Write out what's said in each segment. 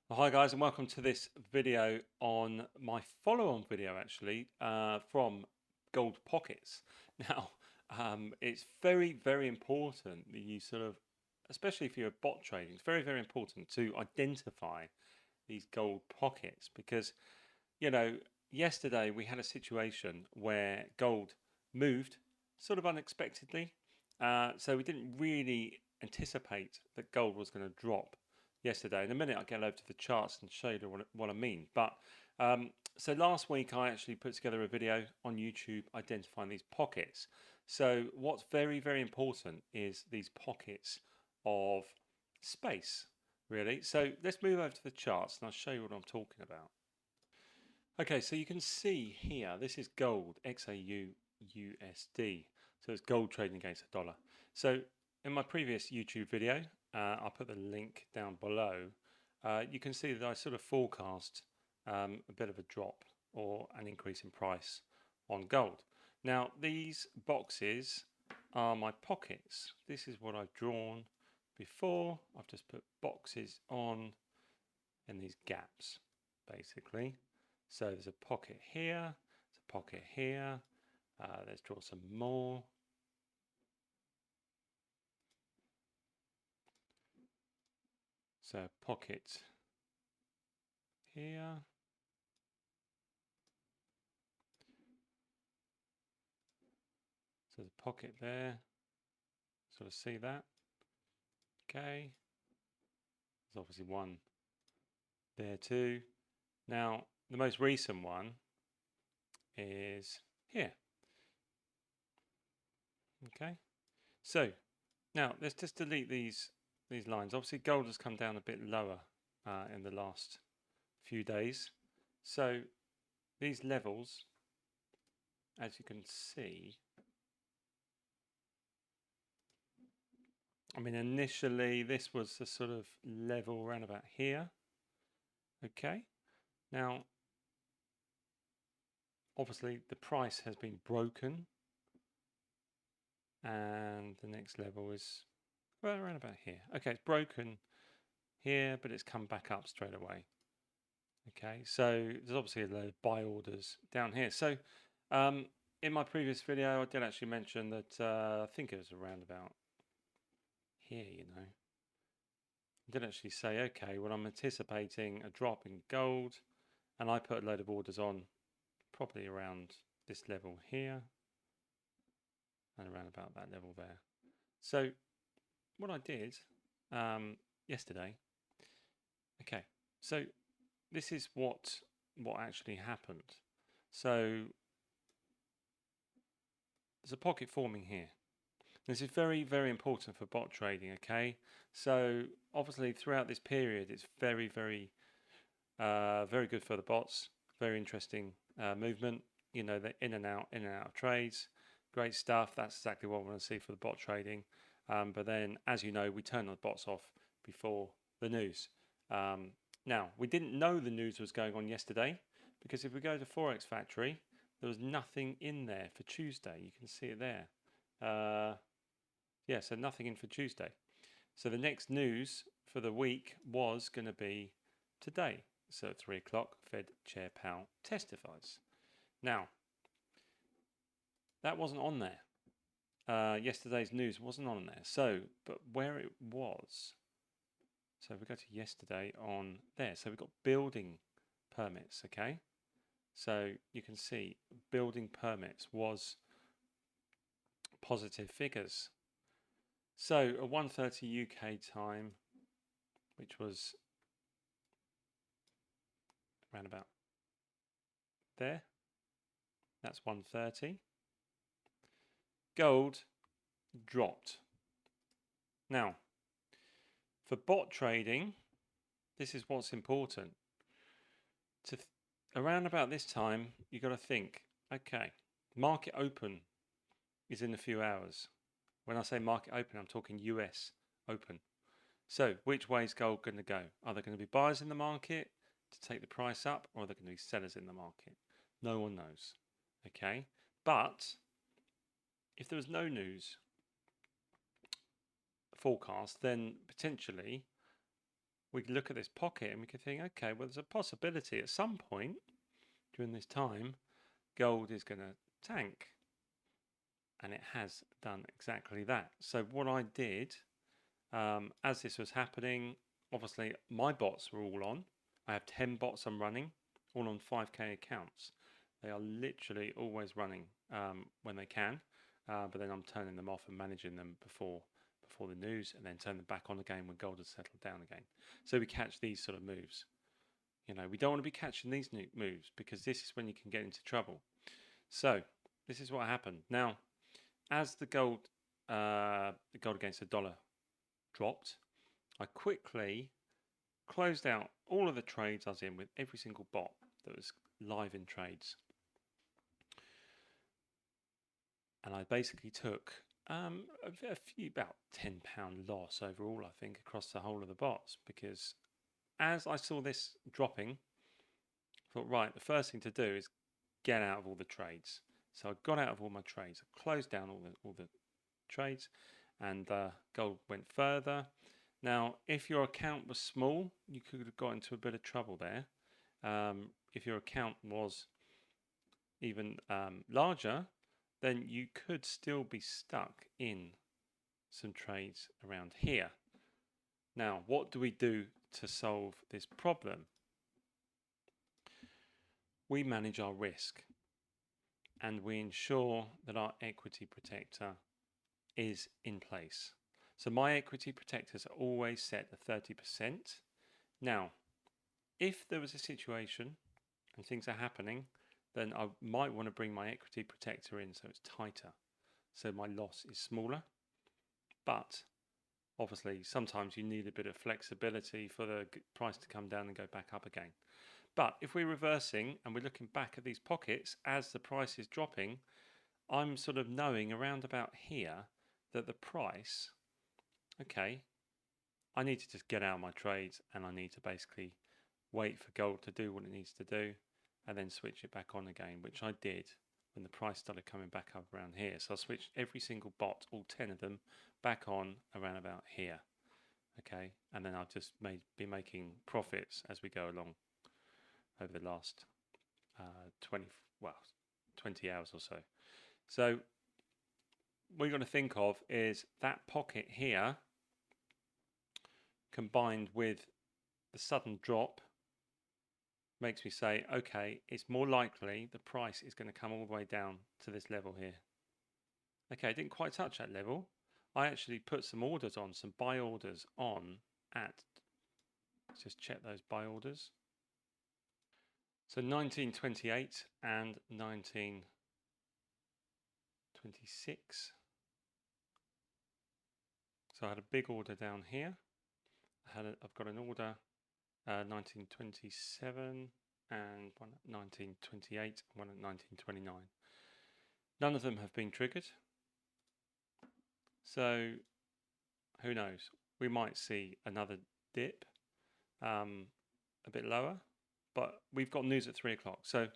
Well, hi guys, and welcome to this video on my follow-on video actually from gold pockets. Now, it's very important that you especially if you're bot trading, it's very important to identify these gold pockets because, you know, yesterday we had a situation where gold moved sort of unexpectedly. So we didn't really anticipate that gold was going to drop yesterday. In a minute, I'll get over to the charts and show you what I mean. But so last week, I actually put together a video on YouTube identifying these pockets. So what's very important is these pockets of space, really. So let's move over to the charts and I'll show you what I'm talking about. Okay, so you can see here, this is gold, XAU USD. So it's gold trading against a dollar. So in my previous YouTube video, I'll put the link down below. You can see that I sort of forecast a bit of a drop or an increase in price on gold. Now, these boxes are my pockets. This is what I've drawn before. I've just put boxes on in these gaps, basically. So there's a pocket here, there's a pocket here. Let's draw some more. So pocket here. So there's a pocket there. Sort of see that. Okay. There's obviously one there too. Now the most recent one is here. Okay. So now let's just delete these lines. Obviously gold has come down a bit lower in the last few days. So these levels, as you can see, I mean, initially this was a sort of level around about here. Okay. Now, obviously the price has been broken and the next level is well around about here. Okay, it's broken here, but it's come back up straight away. Okay, so there's obviously a load of buy orders down here. So in my previous video, I did actually mention that I think it was around about here, you know. I did actually say, okay, well, I'm anticipating a drop in gold, and I put a load of orders on probably around this level here and around about that level there. So what I did yesterday, okay, so this is what actually happened. So there's a pocket forming here. This is very important for bot trading, okay? So obviously throughout this period, it's very good for the bots. Very interesting movement. You know, they're in and out of trades. Great stuff. That's exactly what we want to see for the bot trading. But then, as you know, we turn the bots off before the news. Now, we didn't know the news was going on yesterday because if we go to Forex Factory, there was nothing in there for Tuesday. You can see it there. Yeah, so nothing in for Tuesday. So the next news for the week was going to be today. So at 3 o'clock, Fed Chair Powell testifies. Now, that wasn't on there. Yesterday's news wasn't on there. So, but where it was, so if we go to yesterday on there. So we've got building permits, okay? So you can see building permits was positive figures. So at 1:30 UK time, which was around about there, that's 1:30. Gold dropped. Now, for bot trading, this is what's important. Around about this time, you've got to think, okay, market open is in a few hours. When I say market open, I'm talking US open. So which way is gold going to go? Are there going to be buyers in the market to take the price up, or are there going to be sellers in the market? No one knows. Okay, but if there was no news forecast, then potentially we can look at this pocket and we can think, okay, well, there's a possibility at some point during this time, gold is going to tank. And it has done exactly that. So what I did, as this was happening, obviously my bots were all on. I have 10 bots I'm running, all on 5k accounts. They are literally always running when they can, but then I'm turning them off and managing them before the news, and then turn them back on again when gold has settled down again. So we catch these sort of moves. You know, we don't want to be catching these new moves, because this is when you can get into trouble. So this is what happened. Now, as the gold against the dollar dropped, I quickly closed out all of the trades I was in with every single bot that was live in trades. And I basically took about £10 loss overall, I think, across the whole of the bots, because as I saw this dropping, I thought, right, the first thing to do is get out of all the trades. So I got out of all my trades. I closed down all the trades, and gold went further. Now, if your account was small, you could have got into a bit of trouble there. If your account was even larger, then you could still be stuck in some trades around here. Now, what do we do to solve this problem? We manage our risk, and we ensure that our equity protector is in place. So my equity protectors are always set at 30%. Now, if there was a situation and things are happening, then I might want to bring my equity protector in so it's tighter, so my loss is smaller. But obviously, sometimes you need a bit of flexibility for the price to come down and go back up again. But if we're reversing and we're looking back at these pockets as the price is dropping, I'm sort of knowing around about here that the price, okay, I need to just get out of my trades, and I need to basically wait for gold to do what it needs to do and then switch it back on again, which I did when the price started coming back up around here. So I switched every single bot, all 10 of them, back on around about here. Okay, and then I've just be making profits as we go along over the last 20 hours or so. So what you're going to think of is that pocket here combined with the sudden drop makes me say, okay, it's more likely the price is going to come all the way down to this level here. Okay, I didn't quite touch that level. I actually put some orders on, some buy orders on at, let's just check those buy orders. So 1928 and 1926. So I had a big order down here. I've got an order 1927 and one at 1928, one at 1929. None of them have been triggered. So who knows? We might see another dip a bit lower, but we've got news at 3 o'clock. So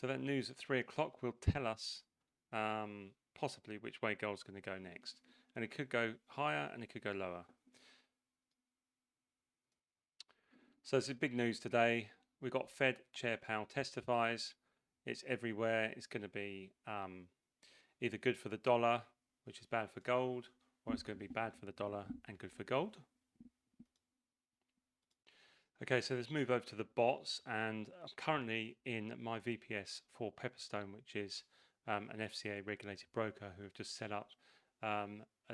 that news at 3 o'clock will tell us possibly which way gold's going to go next. And it could go higher and it could go lower. So it's a big news today. We've got Fed Chair Powell testifies. It's everywhere. It's going to be either good for the dollar, which is bad for gold, or it's going to be bad for the dollar and good for gold. Okay, so let's move over to the bots, and I'm currently in my VPS for Pepperstone, which is an FCA regulated broker who have just set up a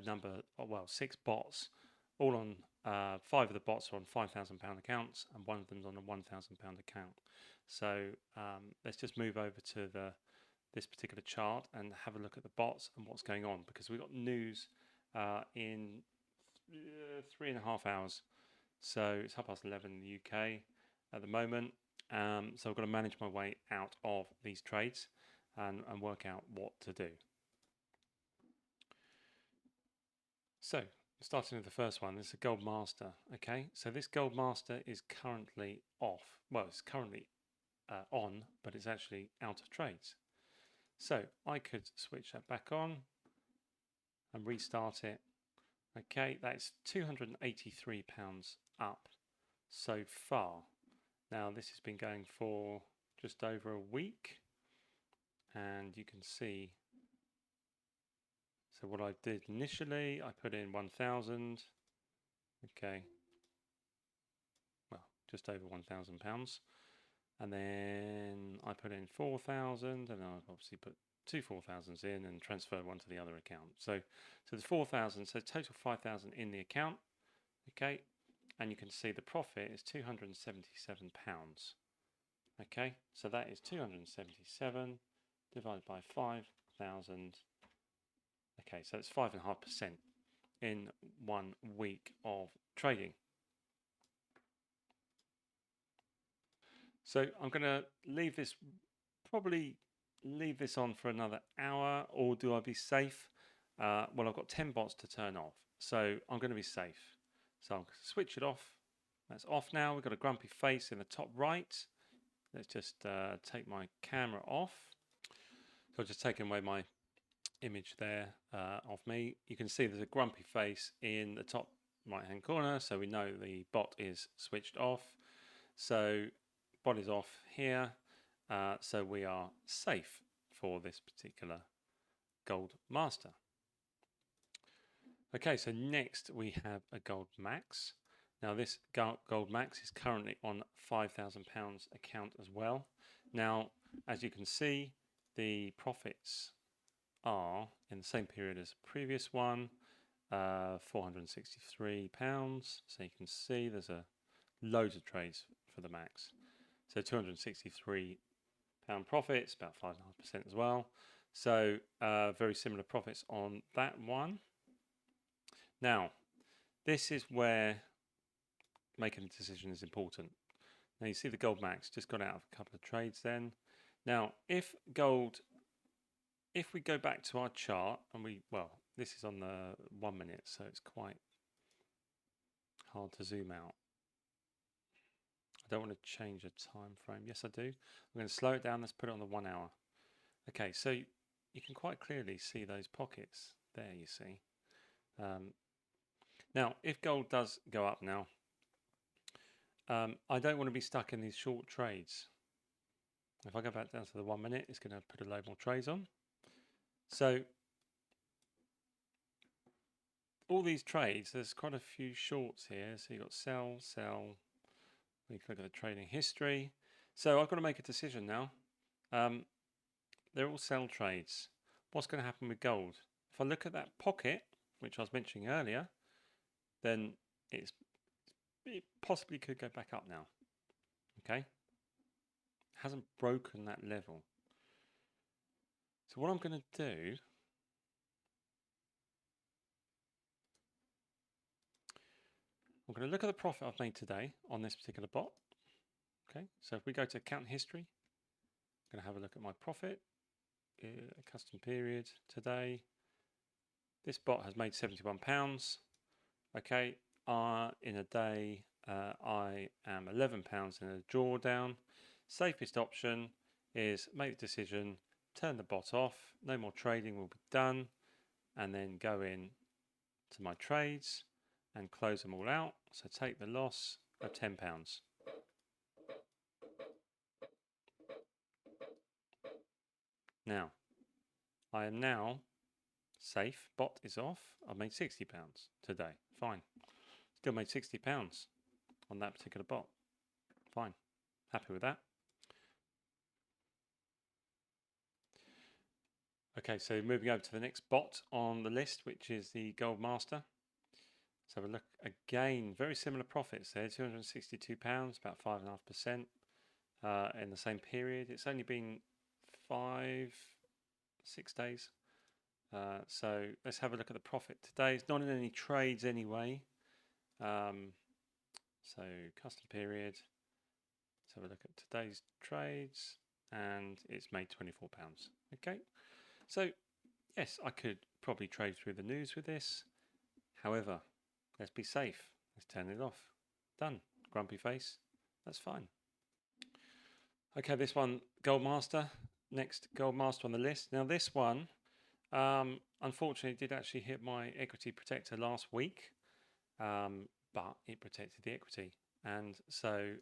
number, 6 bots, all on 5 of the bots are on £5,000 accounts, and one of them's on a £1,000 account. So let's just move over to this particular chart and have a look at the bots and what's going on, because we've got news in 3.5 hours. So it's 11:30 in the UK at the moment. So I've got to manage my way out of these trades and work out what to do. So starting with the first one, this is a Gold Master. Okay, so this Gold Master is currently off. Well, it's currently on, but it's actually out of trades. So I could switch that back on and restart it. Okay, that's £283 up so far. Now this has been going for just over a week, and you can see, so what I did initially, I put in 1,000, okay, well, just over £1,000, and then I put in 4,000, and I've obviously put two 4,000s in and transfer one to the other account. So there's 4,000, so total 5,000 in the account, okay, and you can see the profit is £277. Okay, so that is 277 divided by 5,000. Okay, so it's 5.5% in 1 week of trading. So I'm going to leave this, probably leave this on for another hour, or do I be safe? Well, I've got 10 bots to turn off, so I'm going to be safe. So I'll switch it off. That's off now. We've got a grumpy face in the top right. Let's just take my camera off. So I've just taken away my image there of me. You can see there's a grumpy face in the top right hand corner, so we know the bot is switched off. So bot is off here, so we are safe for this particular gold master. Okay, so next we have a gold max. Now this gold max is currently on £5,000 account as well. Now, as you can see, the profits are in the same period as the previous one, £463. So you can see there's a loads of trades for the max. So £263 profits, about 5.5% as well. So very similar profits on that one. Now, this is where making a decision is important. Now you see the gold max just got out of a couple of trades then. Now, if we go back to our chart and well, this is on the 1 minute, so it's quite hard to zoom out. I don't want to change a time frame. Yes, I do. I'm going to slow it down. Let's put it on the 1 hour. Okay, so you can quite clearly see those pockets there, you see. Now, if gold does go up now, I don't want to be stuck in these short trades. If I go back down to the 1 minute, it's going to put a load more trades on. So all these trades, there's quite a few shorts here. So you've got sell, sell. We can look at the trading history. So I've got to make a decision now. They're all sell trades. What's going to happen with gold? If I look at that pocket, which I was mentioning earlier, then it possibly could go back up now. Okay? Hasn't broken that level. So what I'm going to do, I'm going to look at the profit I've made today on this particular bot. Okay, so if we go to account history, I'm going to have a look at my profit, custom period today. This bot has made £71. Okay, in a day, I am £11 in a drawdown. Safest option is make the decision, turn the bot off, no more trading will be done, and then go in to my trades and close them all out. So take the loss of £10. Now, I am now safe. Bot is off. I've made £60 today. Fine. Still made £60 on that particular bot. Fine. Happy with that. Okay, so moving over to the next bot on the list, which is the Gold Master. So we look again, very similar profits there, £262, about 5.5% in the same period. It's only been 6 days. So let's have a look at the profit today. It's not in any trades anyway. So custom period. Let's have a look at today's trades, and it's made £24. Okay, so yes, I could probably trade through the news with this. However, let's be safe. Let's turn it off. Done. Grumpy face. That's fine. Okay, this one, Gold Master, next Gold Master on the list. Now this one, unfortunately, did actually hit my equity protector last week, but it protected the equity, and so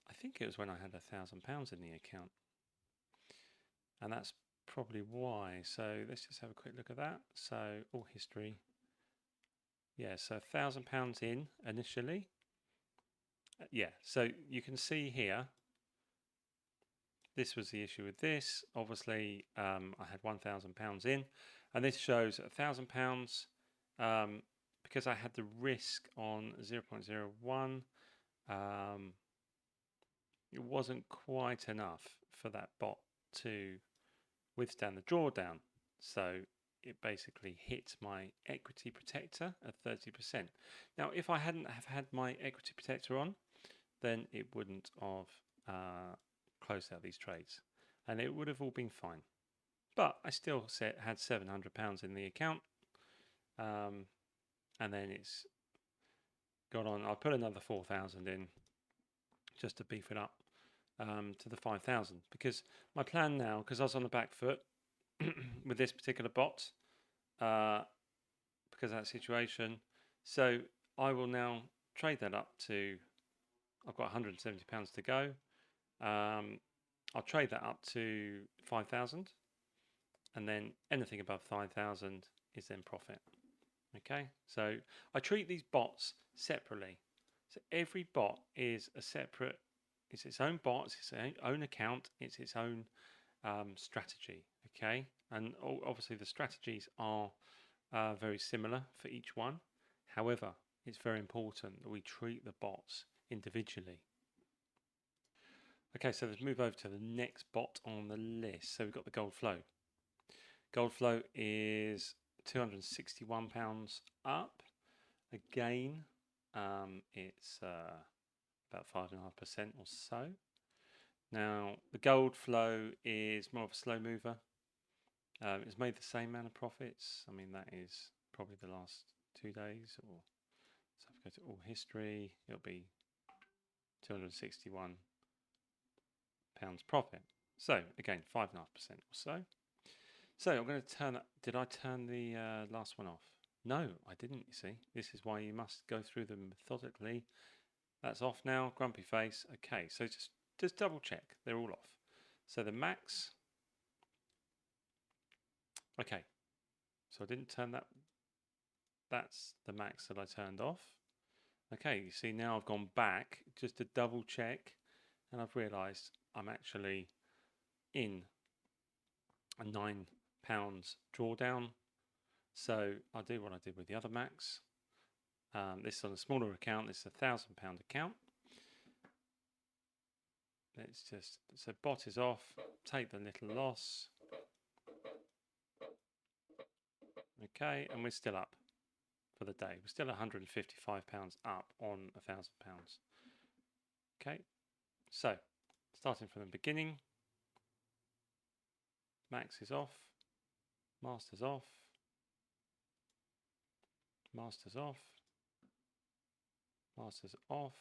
I think it was when I had £1,000 in the account, and that's probably why. So let's just have a quick look at that. So all history, yeah, so £1,000 in initially. Yeah, so you can see here, this was the issue with this. Obviously, I had £1,000 in, and this shows £1,000 because I had the risk on 0.01. It wasn't quite enough for that bot to withstand the drawdown, so it basically hit my equity protector at 30%. Now, if I hadn't have had my equity protector on, then it wouldn't have closed out these trades, and it would have all been fine. But I still had £700 in the account, and then it's got on. I put another 4,000 in just to beef it up to the 5,000, because my plan now, because I was on the back foot with this particular bot, because of that situation, so I will now trade that up to. I've got £170 to go. I'll trade that up to 5,000, and then anything above 5,000 is then profit. Okay, so I treat these bots separately. So every bot is a separate, it's its own bot, it's its own account, it's its own strategy. Okay, and obviously the strategies are very similar for each one. However, it's very important that we treat the bots individually. Okay, so let's move over to the next bot on the list. So we've got the Gold Flow. Gold Flow is £261 up. Again, it's about 5.5% or so. Now, the Gold Flow is more of a slow mover. It's made the same amount of profits. I mean, that is probably the last 2 days. Or so if I go to all history, it'll be £261 profit. So again, 5.5% or so. So I'm going to turn that. Did I turn the last one off? No, I didn't, you see. This is why you must go through them methodically. That's off now, grumpy face. Okay, so just double check. They're all off. So the max. Okay, so I didn't turn that. That's the max that I turned off. Okay, you see now I've gone back just to double check, and I've realised I'm actually in a £9 drawdown. So I'll do what I did with the other max. This is on a smaller account. This is a £1,000 account. Let's just, so bot is off, take the little loss. Okay, and we're still up for the day. We're still £155 up on £1,000. Okay, so starting from the beginning, max is off, master's off, master's off, master's off,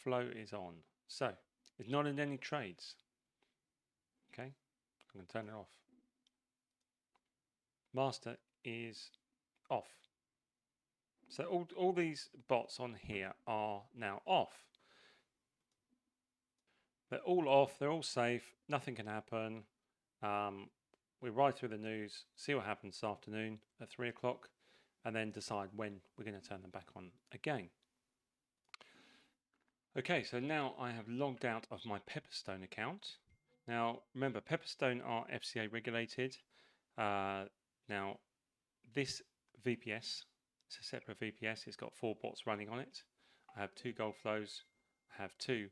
flow is on. So it's not in any trades. Okay, I'm going to turn it off. Master is off. So all these bots on here are now off. They're all off, they're all safe, nothing can happen. We ride through the news, see what happens this afternoon at 3 o'clock, and then decide when we're going to turn them back on again. Okay, so now I have logged out of my Pepperstone account. Now, remember, Pepperstone are FCA regulated. Now, this VPS, it's a separate VPS. It's got 4 bots running on it. I have 2 gold flows. I have 2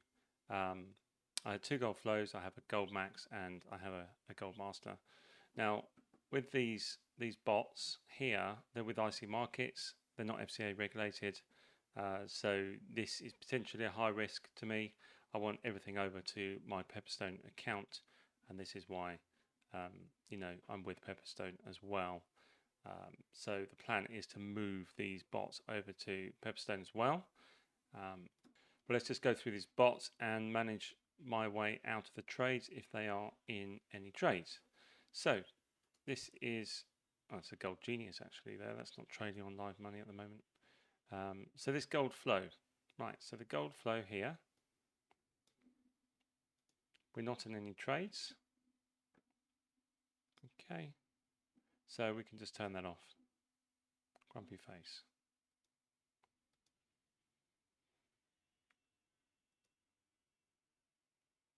gold flows. I have a gold max, and I have a gold master. Now, with these bots here, they're with IC Markets. They're not FCA regulated. So this is potentially a high risk to me. I want everything over to my Pepperstone account, and this is why I'm with Pepperstone as well. So the plan is to move these bots over to Pepperstone as well. But But let's just go through these bots and manage my way out of the trades if they are in any trades. So this is, oh, it's a gold genius actually there. That's not trading on live money at the moment. So this gold flow, right, so the gold flow here, we're not in any trades. Okay, so we can just turn that off. Grumpy face.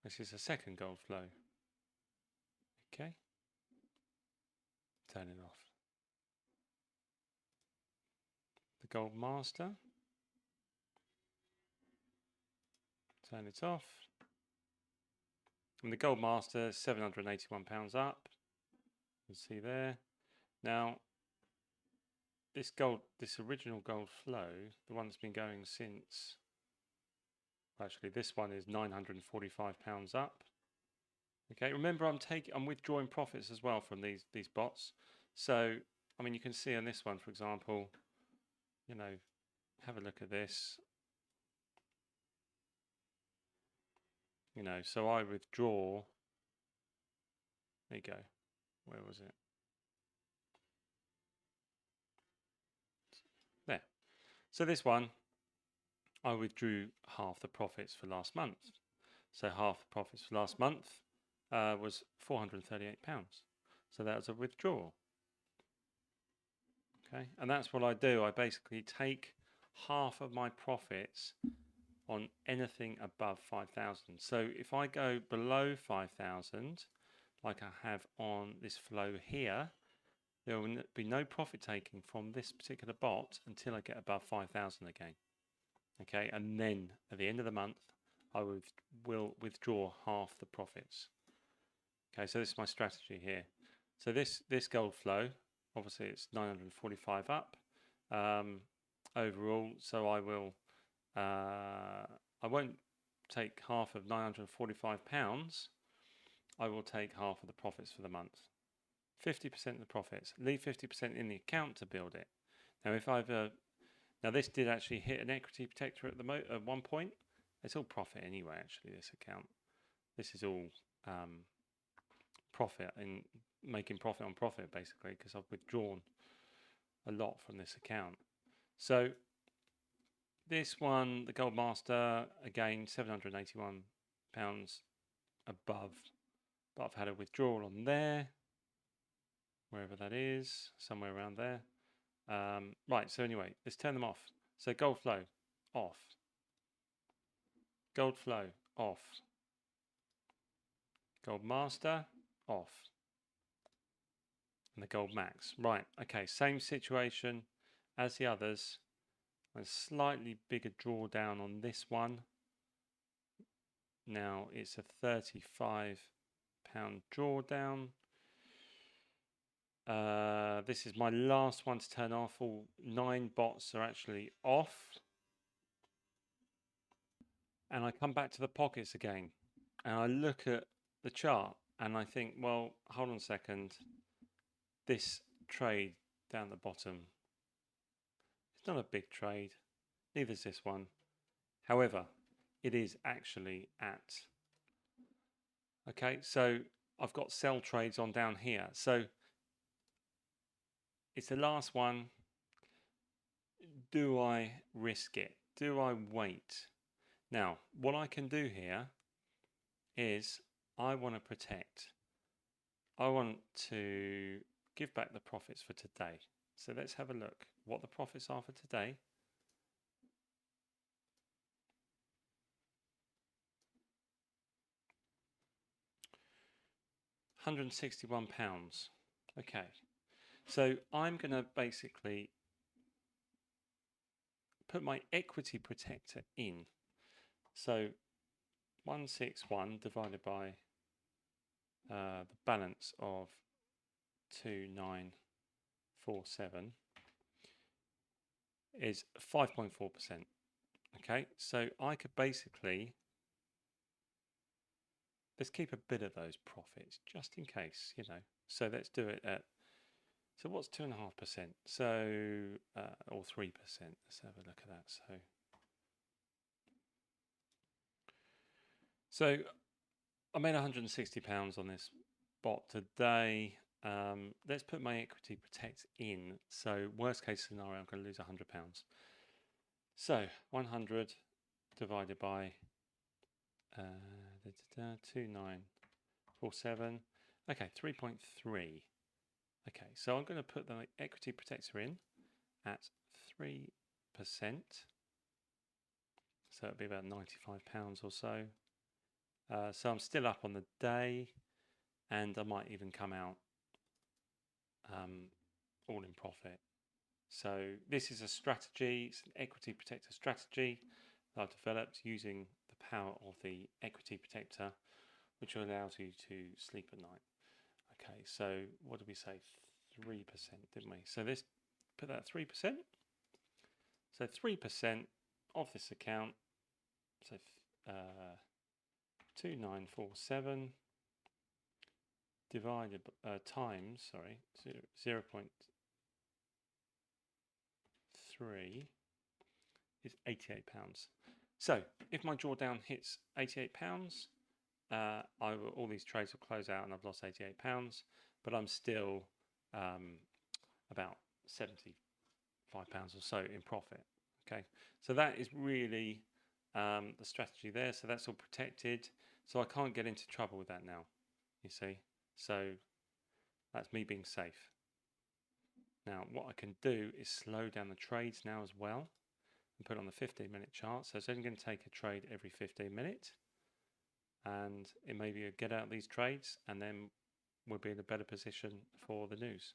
This is a second gold flow. Okay, turn it off. The gold master, turn it off. And the gold master, £781 up. You can see there. Now, this original gold flow, the one that's been going since, actually this one is £945 up. Okay, remember I'm withdrawing profits as well from these bots. So, I mean, you can see on this one, for example, you know, have a look at this. You know, so I withdraw. There you go. Where was it? There. So this one, I withdrew half the profits for last month. So half the profits for last month was £438. So that was a withdrawal. Okay, and that's what I do. I basically take half of my profits on anything above 5,000. So if I go below 5,000, like I have on this flow here, there will be no profit taking from this particular bot until I get above 5,000 again. Okay, and then at the end of the month, I will withdraw half the profits. Okay, so this is my strategy here. So this gold flow, obviously it's 945 up overall. So I won't take half of £945. I will take half of the profits for the month. 50% of the profits. Leave 50% in the account to build it. Now, if now this did actually hit an equity protector at one point. It's all profit anyway. Actually, this account. This is all profit and making profit on profit basically, because I've withdrawn a lot from this account. So this one, the Gold Master, again £781 above, but I've had a withdrawal on there, wherever that is, somewhere around there. Right, so anyway, let's turn them off. So gold flow, off. Gold flow, off. Gold Master, off. And the Gold Max. Right, okay, same situation as the others. A slightly bigger drawdown on this one. Now it's a £35 drawdown. This is my last one to turn off. All 9 bots are actually off. And I come back to the pockets again. And I look at the chart and I think, well, hold on a second. This trade down the bottom, it's not a big trade. Neither is this one. However, it is actually at... Okay, so I've got sell trades on down here. So it's the last one. Do I risk it? Do I wait? Now, what I can do here is I want to protect. I want to give back the profits for today. So let's have a look what the profits are for today. £161. Okay, so I'm going to basically put my equity protector in. So 161 divided by the balance of 2947 is 5.4%. Okay, so I could basically, let's keep a bit of those profits just in case, you know. So let's do it at, so what's 2.5%? So, or 3%. Let's have a look at that. So So I made £160 on this bot today. Let's put my equity protect in. So worst case scenario, I'm going to lose £100. So 100 divided by 2947. Okay, 3.3. Okay, so I'm going to put the equity protector in at 3%. So it'll be about £95 or so. So I'm still up on the day, and I might even come out all in profit. So this is a strategy, it's an equity protector strategy that I've developed using the power of the equity protector, which allows you to sleep at night. Okay, so what did we say? 3%, didn't we? So this, put that 3%. So 3% of this account, so 2947 divided times 0.3 is £88. So if my drawdown hits £88, all these trades will close out and I've lost £88, but I'm still about £75 or so in profit. Okay, so that is really the strategy there. So that's all protected. So I can't get into trouble with that now, you see. So that's me being safe. Now what I can do is slow down the trades now as well and put on the 15-minute chart. So it's only going to take a trade every 15 minutes. And it may be a get out of these trades, and then we'll be in a better position for the news.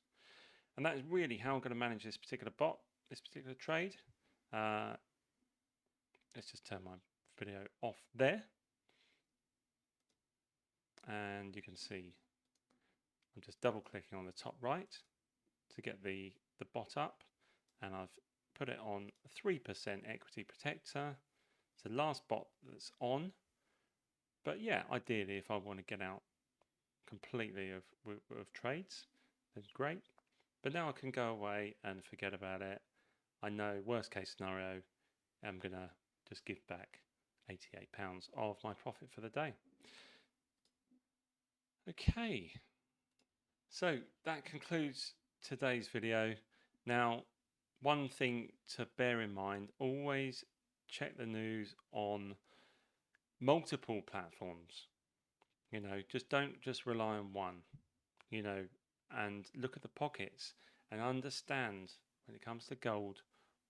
And that is really how I'm going to manage this particular bot, this particular trade. Let's just turn my video off there. And you can see I'm just double clicking on the top right to get the bot up, and I've put it on 3% equity protector. It's the last bot that's on. But yeah, ideally, if I want to get out completely of trades, then great. But now I can go away and forget about it. I know worst case scenario, I'm going to just give back £88 of my profit for the day. Okay, so that concludes today's video. Now, one thing to bear in mind, always check the news on multiple platforms. You know, don't just rely on one, you know, and look at the pockets and understand when it comes to gold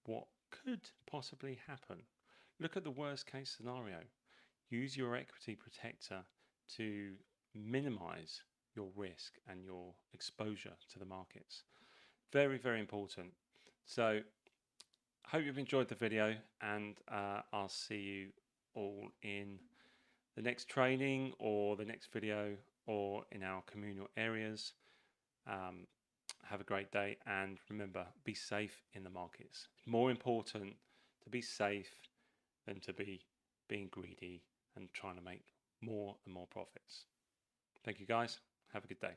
what could possibly happen. Look at the worst case scenario. Use your equity protector to minimize your risk and your exposure to the markets. Very, very important. So I hope you've enjoyed the video, and I'll see you all in the next training or the next video or in our communal areas. Have a great day, and remember, be safe in the markets. It's more important to be safe than to be being greedy and trying to make more and more profits. Thank you guys. Have a good day.